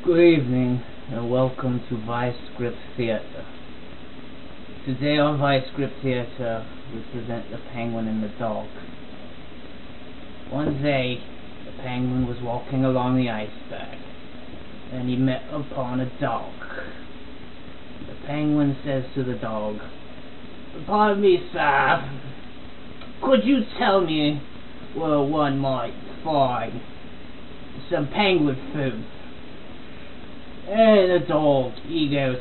Good evening and welcome to Vice Script Theater. Today on Vice Script Theater we present The Penguin and the Dog. One day the penguin was walking along the iceberg and he met upon a dog. The penguin says to the dog, "Pardon me, sir, could you tell me where one might find some penguin food?" And the dog, he goes,